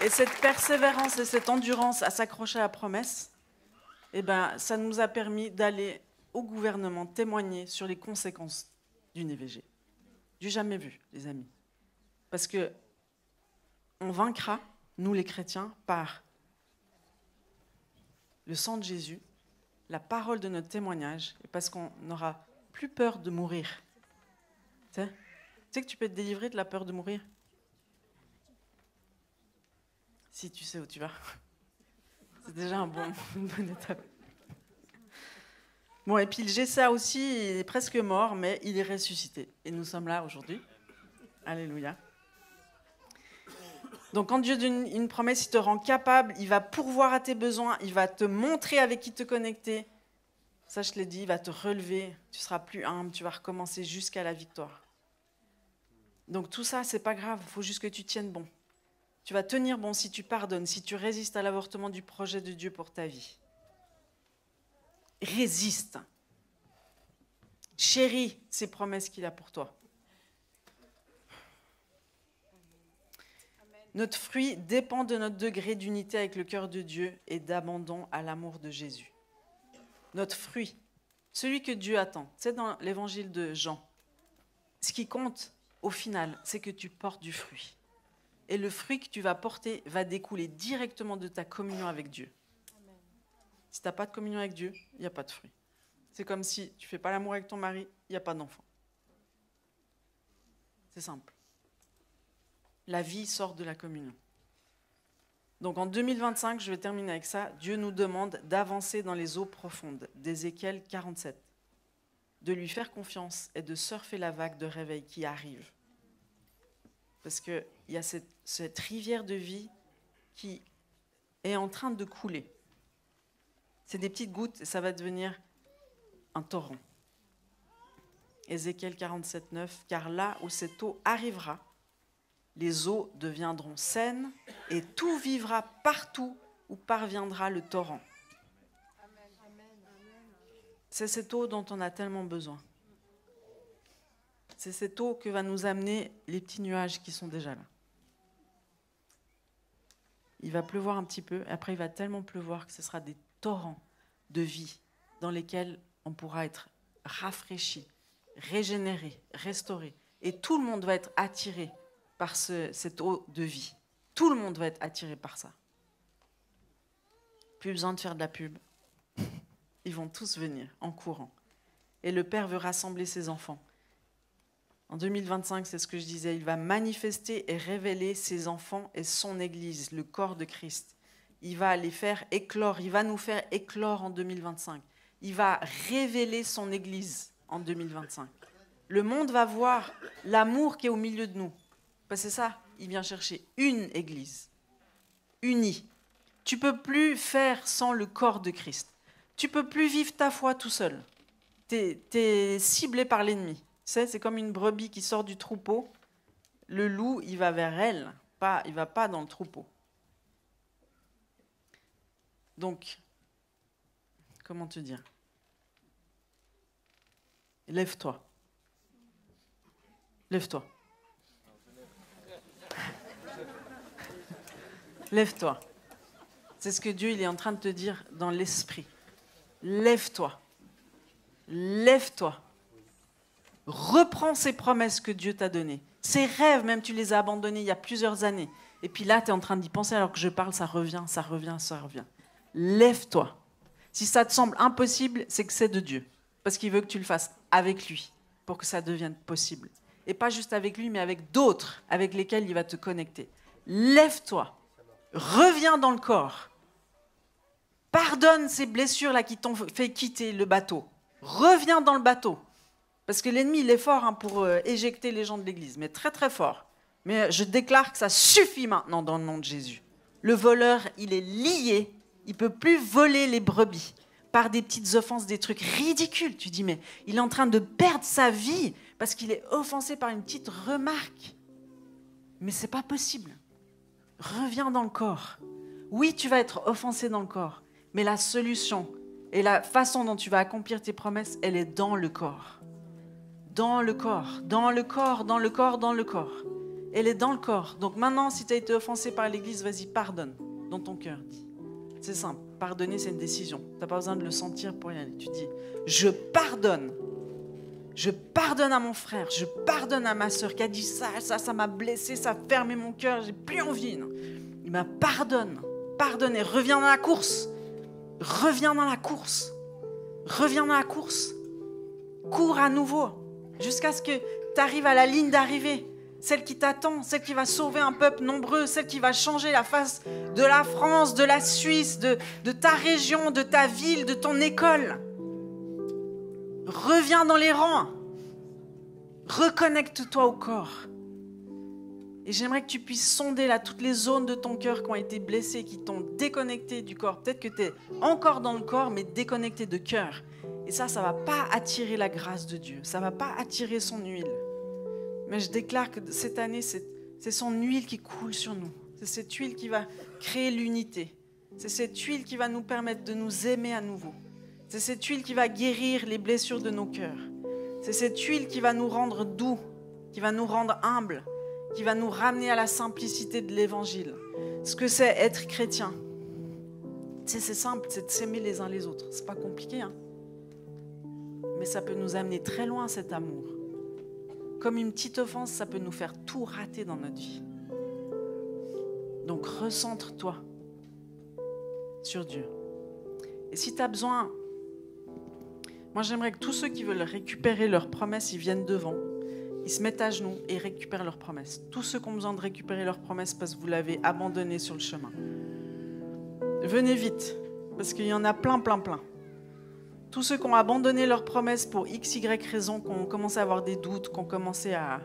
[SPEAKER 1] Et cette persévérance et cette endurance à s'accrocher à la promesse, eh ben, ça nous a permis d'aller au gouvernement témoigner sur les conséquences d'une IVG. Du jamais vu, les amis. Parce que on vaincra, nous les chrétiens, par le sang de Jésus, la parole de notre témoignage, et parce qu'on n'aura plus peur de mourir. Tu sais que tu peux te délivrer de la peur de mourir? Si tu sais où tu vas. C'est déjà une bonne étape. Bon, et puis le GCA aussi, il est presque mort, mais il est ressuscité. Et nous sommes là aujourd'hui. Alléluia. Donc quand Dieu donne une promesse, il te rend capable, il va pourvoir à tes besoins, il va te montrer avec qui te connecter. Ça, je te l'ai dit, il va te relever, tu seras plus humble, tu vas recommencer jusqu'à la victoire. Donc tout ça, c'est pas grave, il faut juste que tu tiennes bon. Tu vas tenir bon si tu pardonnes, si tu résistes à l'avortement du projet de Dieu pour ta vie. Résiste. Chéris ces promesses qu'il a pour toi. Notre fruit dépend de notre degré d'unité avec le cœur de Dieu et d'abandon à l'amour de Jésus. Notre fruit, celui que Dieu attend, c'est dans l'évangile de Jean. Ce qui compte, au final, c'est que tu portes du fruit. Et le fruit que tu vas porter va découler directement de ta communion avec Dieu. Si tu n'as pas de communion avec Dieu, il n'y a pas de fruit. C'est comme si tu ne fais pas l'amour avec ton mari, il n'y a pas d'enfant. C'est simple. La vie sort de la communion. Donc en 2025, je vais terminer avec ça, Dieu nous demande d'avancer dans les eaux profondes, d'Ézéchiel 47, de lui faire confiance et de surfer la vague de réveil qui arrive. Parce qu'il y a cette rivière de vie qui est en train de couler. C'est des petites gouttes et ça va devenir un torrent. Ézéchiel 47, 9, car là où cette eau arrivera, les eaux deviendront saines et tout vivra partout où parviendra le torrent. C'est cette eau dont on a tellement besoin. C'est cette eau que va nous amener les petits nuages qui sont déjà là. Il va pleuvoir un petit peu, et après il va tellement pleuvoir que ce sera des torrents de vie dans lesquels on pourra être rafraîchi, régénéré, restauré. Et tout le monde va être attiré par cette eau de vie. Tout le monde va être attiré par ça. Plus besoin de faire de la pub. Ils vont tous venir en courant. Et le Père veut rassembler ses enfants. En 2025, c'est ce que je disais, il va manifester et révéler ses enfants et son Église, le corps de Christ. Il va les faire éclore, il va nous faire éclore en 2025. Il va révéler son Église en 2025. Le monde va voir l'amour qui est au milieu de nous. Parce que c'est ça, il vient chercher une Église, unie. Tu ne peux plus faire sans le corps de Christ. Tu ne peux plus vivre ta foi tout seul. Tu es ciblé par l'ennemi. C'est comme une brebis qui sort du troupeau. Le loup, il va vers elle, il ne va pas dans le troupeau. Donc, comment te dire? Lève-toi. Lève-toi. Lève-toi. C'est ce que Dieu il est en train de te dire dans l'esprit. Lève-toi. Lève-toi. Reprends ces promesses que Dieu t'a données. Ces rêves, même, tu les as abandonnés il y a plusieurs années. Et puis là, tu es en train d'y penser alors que je parle, ça revient, ça revient, ça revient. Lève-toi. Si ça te semble impossible, c'est que c'est de Dieu. Parce qu'il veut que tu le fasses avec lui, pour que ça devienne possible. Et pas juste avec lui, mais avec d'autres avec lesquels il va te connecter. Lève-toi. Reviens dans le corps. Pardonne ces blessures-là qui t'ont fait quitter le bateau. Reviens dans le bateau. Parce que l'ennemi, il est fort pour éjecter les gens de l'église, mais très très fort. Mais je déclare que ça suffit maintenant dans le nom de Jésus. Le voleur, il est lié, il ne peut plus voler les brebis par des petites offenses, des trucs ridicules. Tu dis, mais il est en train de perdre sa vie parce qu'il est offensé par une petite remarque. Mais ce n'est pas possible. Reviens dans le corps. Oui, tu vas être offensé dans le corps, mais la solution et la façon dont tu vas accomplir tes promesses, elle est dans le corps. Dans le corps, dans le corps, dans le corps, dans le corps. Elle est dans le corps. Donc maintenant, si tu as été offensé par l'église, vas-y, pardonne dans ton cœur. C'est simple. Pardonner, c'est une décision. Tu n'as pas besoin de le sentir pour y aller. Tu dis, je pardonne. Je pardonne à mon frère. Je pardonne à ma soeur qui a dit ça m'a blessé, ça a fermé mon cœur, j'ai plus envie. Non. Il m'a pardonne. Pardonne et reviens dans la course. Reviens dans la course. Reviens dans la course. Cours à nouveau jusqu'à ce que tu arrives à la ligne d'arrivée. Celle qui t'attend, celle qui va sauver un peuple nombreux, celle qui va changer la face de la France, de la Suisse, de ta région, de ta ville, de ton école. Reviens dans les rangs. Reconnecte-toi au corps. Et j'aimerais que tu puisses sonder là toutes les zones de ton cœur qui ont été blessées, qui t'ont déconnecté du corps. Peut-être que tu es encore dans le corps, mais déconnecté de cœur. Et ça ne va pas attirer la grâce de Dieu. Ça ne va pas attirer son huile. Mais je déclare que cette année, c'est son huile qui coule sur nous. C'est cette huile qui va créer l'unité. C'est cette huile qui va nous permettre de nous aimer à nouveau. C'est cette huile qui va guérir les blessures de nos cœurs. C'est cette huile qui va nous rendre doux, qui va nous rendre humbles, qui va nous ramener à la simplicité de l'évangile. Ce que c'est être chrétien. C'est simple, c'est de s'aimer les uns les autres. C'est pas compliqué, hein? Mais ça peut nous amener très loin, cet amour. Comme une petite offense, ça peut nous faire tout rater dans notre vie. Donc, recentre-toi sur Dieu. Et si tu as besoin, moi j'aimerais que tous ceux qui veulent récupérer leurs promesses, ils viennent devant, ils se mettent à genoux et récupèrent leurs promesses. Tous ceux qui ont besoin de récupérer leurs promesses parce que vous l'avez abandonné sur le chemin. Venez vite, parce qu'il y en a plein. Tous ceux qui ont abandonné leurs promesses pour x, y raison, qui ont commencé à avoir des doutes, qui ont commencé à...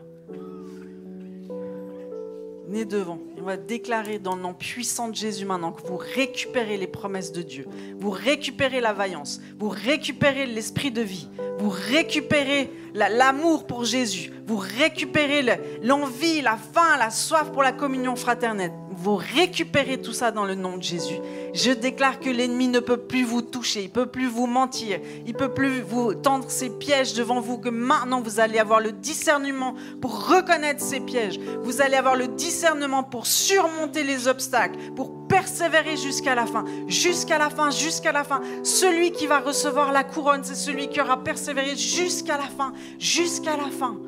[SPEAKER 1] Venez devant. Et on va déclarer dans le nom puissant de Jésus maintenant que vous récupérez les promesses de Dieu. Vous récupérez la vaillance. Vous récupérez l'esprit de vie. Vous récupérez l'amour pour Jésus. Vous récupérez l'envie, la faim, la soif pour la communion fraternelle. Vous récupérez tout ça dans le nom de Jésus. Je déclare que l'ennemi ne peut plus vous toucher, il ne peut plus vous mentir, il ne peut plus vous tendre ses pièges devant vous, que maintenant vous allez avoir le discernement pour reconnaître ces pièges. Vous allez avoir le discernement pour surmonter les obstacles, pour persévérer jusqu'à la fin. Jusqu'à la fin, jusqu'à la fin. Celui qui va recevoir la couronne, c'est celui qui aura persévéré jusqu'à la fin, jusqu'à la fin.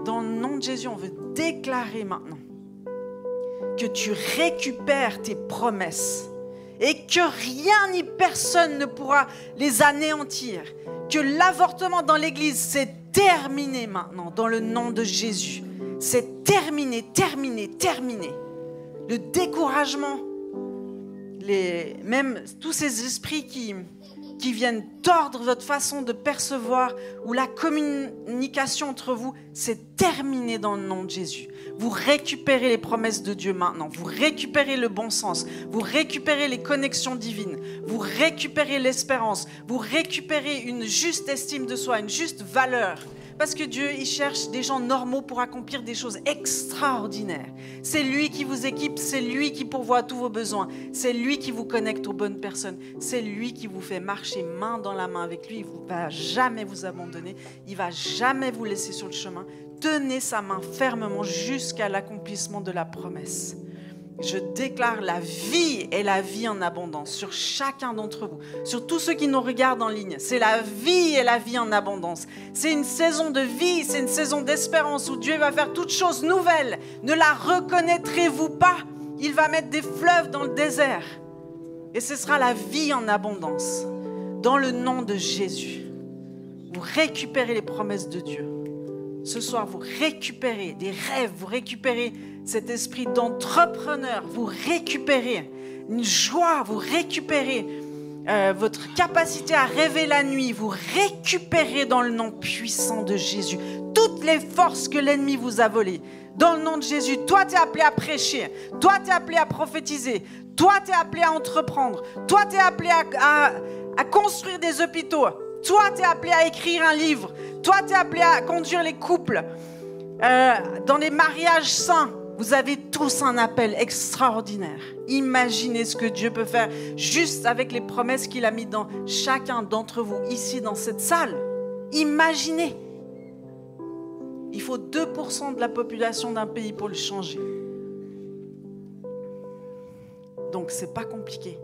[SPEAKER 1] Dans le nom de Jésus, on veut déclarer maintenant que tu récupères tes promesses et que rien ni personne ne pourra les anéantir. Que l'avortement dans l'Église, c'est terminé maintenant, dans le nom de Jésus. C'est terminé. Le découragement, même tous ces esprits qui viennent tordre votre façon de percevoir ou la communication entre vous, c'est terminé dans le nom de Jésus. Vous récupérez les promesses de Dieu maintenant. Vous récupérez le bon sens. Vous récupérez les connexions divines. Vous récupérez l'espérance. Vous récupérez une juste estime de soi, une juste valeur. Parce que Dieu, il cherche des gens normaux pour accomplir des choses extraordinaires. C'est lui qui vous équipe, c'est lui qui pourvoit à tous vos besoins. C'est lui qui vous connecte aux bonnes personnes. C'est lui qui vous fait marcher main dans la main avec lui. Il ne va jamais vous abandonner. Il ne va jamais vous laisser sur le chemin. Tenez sa main fermement jusqu'à l'accomplissement de la promesse. Je déclare la vie et la vie en abondance sur chacun d'entre vous, sur tous ceux qui nous regardent en ligne. C'est la vie et la vie en abondance. C'est une saison de vie, c'est une saison d'espérance où Dieu va faire toutes choses nouvelles. Ne la reconnaîtrez-vous pas? Il va mettre des fleuves dans le désert. Et ce sera la vie en abondance. Dans le nom de Jésus, vous récupérez les promesses de Dieu. Ce soir, vous récupérez des rêves, vous récupérez cet esprit d'entrepreneur, vous récupérez une joie, vous récupérez votre capacité à rêver la nuit, vous récupérez dans le nom puissant de Jésus toutes les forces que l'ennemi vous a volées. Dans le nom de Jésus, toi tu es appelé à prêcher, toi tu es appelé à prophétiser, toi tu es appelé à entreprendre, toi tu es appelé à construire des hôpitaux, toi tu es appelé à écrire un livre, toi tu es appelé à conduire les couples dans les mariages saints. Vous avez tous un appel extraordinaire. Imaginez ce que Dieu peut faire juste avec les promesses qu'il a mises dans chacun d'entre vous ici dans cette salle. Imaginez. Il faut 2% de la population d'un pays pour le changer. Donc c'est pas compliqué.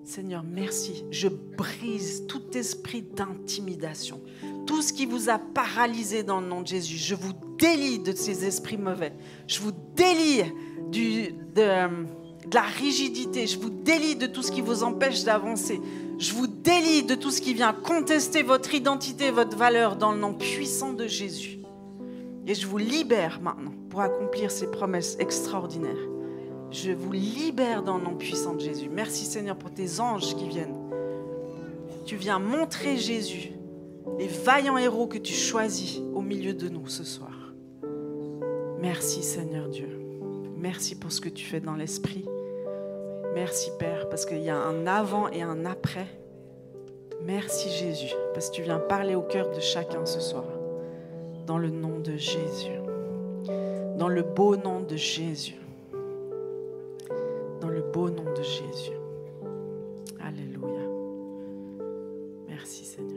[SPEAKER 1] Seigneur, merci. Je brise tout esprit d'intimidation. Tout ce qui vous a paralysé dans le nom de Jésus, je vous délie de ces esprits mauvais. Je vous délie de la rigidité. Je vous délie de tout ce qui vous empêche d'avancer. Je vous délie de tout ce qui vient contester votre identité, votre valeur dans le nom puissant de Jésus. Et je vous libère maintenant pour accomplir ces promesses extraordinaires. Je vous libère dans le nom puissant de Jésus. Merci Seigneur pour tes anges qui viennent. Tu viens montrer Jésus, les vaillants héros que tu choisis au milieu de nous ce soir. Merci Seigneur Dieu. Merci pour ce que tu fais dans l'esprit. Merci Père parce qu'il y a un avant et un après. Merci Jésus parce que tu viens parler au cœur de chacun ce soir. Dans le nom de Jésus. Dans le beau nom de Jésus. Dans le beau nom de Jésus. Alléluia. Merci Seigneur.